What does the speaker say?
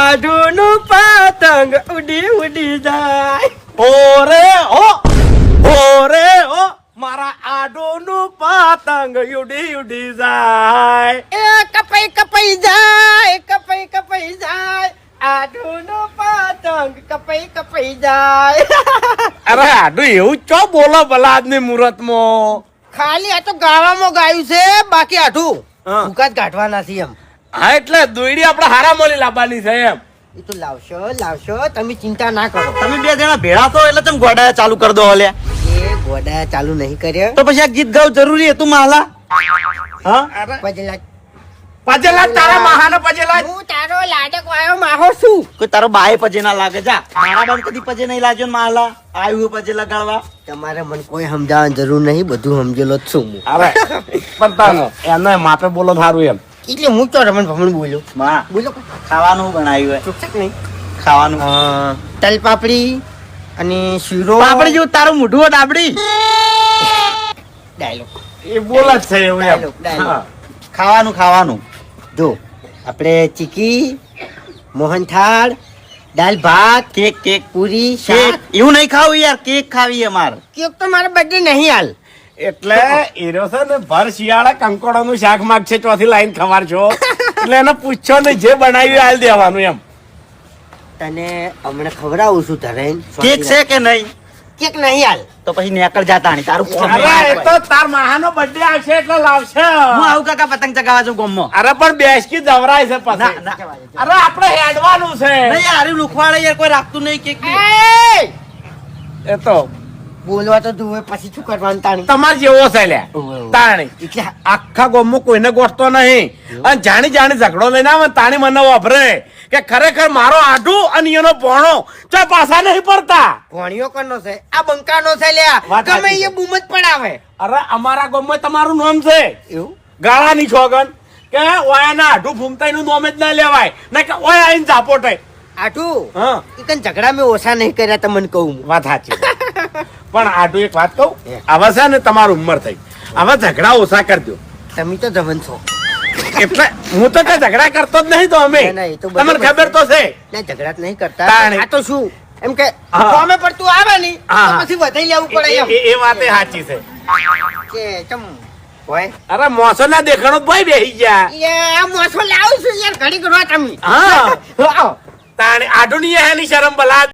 આઢુનું પતંગ ઉડી ઉડી જાય. ઓરે ઓ મારા આડોનું પતંગ ઉડી ઉડી જાય. એ કપાઈ કપાઈ જાય, કપાઈ કપાઈ જાય. આઢુનું પતંગ કપાઈ કપાઈ જાય. અરે આડું એવું ચો બોલો બલાદની મુહૂર્તમાં. ખાલી આ તો ગાવામાં ગાયું છે, બાકી આઢું હા. ભૂકા જ કાઢવાના છે એમ. હા એટલે દોયડી આપણે હારા મોલી લાવવાની છે એમ. એ તો લાવશો લાવશો, તમે ચિંતા ના કરો. તમે બે જણા ભેળા છો એટલે તમે ગોડા ચાલુ કરી દો હલ્યા. એ ગોડા ચાલુ નહીં કર્યો. તો પછી આ ગીત ગાવું જરૂરી હતું માલા? હા પજલા પજેલા તારા મહાનો પજેલા. હું તારો લાડક વાયો માહો છું. કોઈ તારો બાએ પજે ના લાગે જા. મારા બાન કદી પજે નહીં લાગ્યો ને માલા આવ્યું પજે લગાડવા. તમારે મને કોઈ સમજાવવાની જરૂર નહીં, બધું સમજેલો જ છું હું. અરે પણ તાનો એને માપે બોલો સારું એમ. એટલે હું તો રમણ ભમણ બોલ્યો. માં બોલો ખાવાનું બનાવ્યું હે. ચોકચક નહીં. ખાવાનું તલ પાપડી અને શીરો. આપડે જેવું તારું મોઢું હોત આપડી. ડાયલોગ એ બોલ જ છે એવું એમ. ડાયલોગ. હા. ખાવાનું ખાવાનું જો આપણે ચીકી, મોહનથાળ, દાલ ભાત, કેક કેક પૂરી, કેક શાક. એવું નહીં ખાવું યાર, કેક ખાવી અમાર. કેક તો મારા બર્થડે નહીં હાલ. એટલે એરો છે ને ભર શિયાળા કંકોડાનું શાક માગશે ચોથી લાઈન ખવાર છો એટલે એને પૂછો ને જે બનાવ્યું હાલ દેવાનું એમ. તને હમણાં ખવડાવું છું ધરાઈને. કેક છે કે નહીં? કેક નહીં હાલ. તો પછી નેકળ જાતા નહીં તારું કોમ. અરે એ તો તાર મહાનો બર્થડે આવશે એટલે લાવશે. હું આવું કાકા પતંગ ચગાવવા છું ગોમમાં. અરે પણ બેસકી જવરાય છે ના પછી. ના અરે આપણે હેડવાનું છે નહીં યાર લુખવાડે યાર કોઈ રાખતું નહીં કેક બી. એ તો બોલવા તો જુએ, પછી શું કરવાનું તાણી. તમાર જેવો છે લ્યા ઓવે. તાણી એટલે આખા ગામમાં કોઈને ગોઠતો નહીં અને જાણી જાણી ઝઘડો લઈને આવે ને તાણી મને વાપરે કે ખરેખર મારો આઢું અને એનો ભોણો ચો પાછા નહીં પડતા. ભણ્યો કોનો છે? આ બંકાનો છે લ્યા. વાત ગમે સાચી એ બૂમ જ પડાવે. અરે અમારા ગામમાં તમારું નામ છે એવું? ગાળાની છોગન કે ઓયાના આઢું ફૂમતાઈનું નામ જ ના લેવાય ના કે ઓય આઈને ઝાપોટાય. આઠું હા ઈ કન ઝઘડા મેં ઓછા નહીં કર્યા તમને કહું હું. વાત સાચી પણ આઢું એક વાત કહું હવે છે ને તમારી ઉંમર થઈ હવે ઝઘડા ઓછા કરજો. તમે તો જવન છો. એટલે હું તો કઈ ઝઘડા કરતો જ નહીં તો અમે ના, ના, એ તો બરાબર તમને ખબર તો છે. ના ઝઘડા જ નહીં કરતા. તાણી. આ તો શું એમ કે હા. સામે પડતું આવે ને તો હા, હા. પછી વધાઈ લેવું પડે એમ. એ વાતે સાચી છે. કે ચમ હોય અરે મોસો ના દેખાણો ભાઈ બેસી ગયા. એ આ મોસો લાવું છું યાર ઘડી કરો તમે. હા આવો. તાણે આઢું ની એની શરમ બલા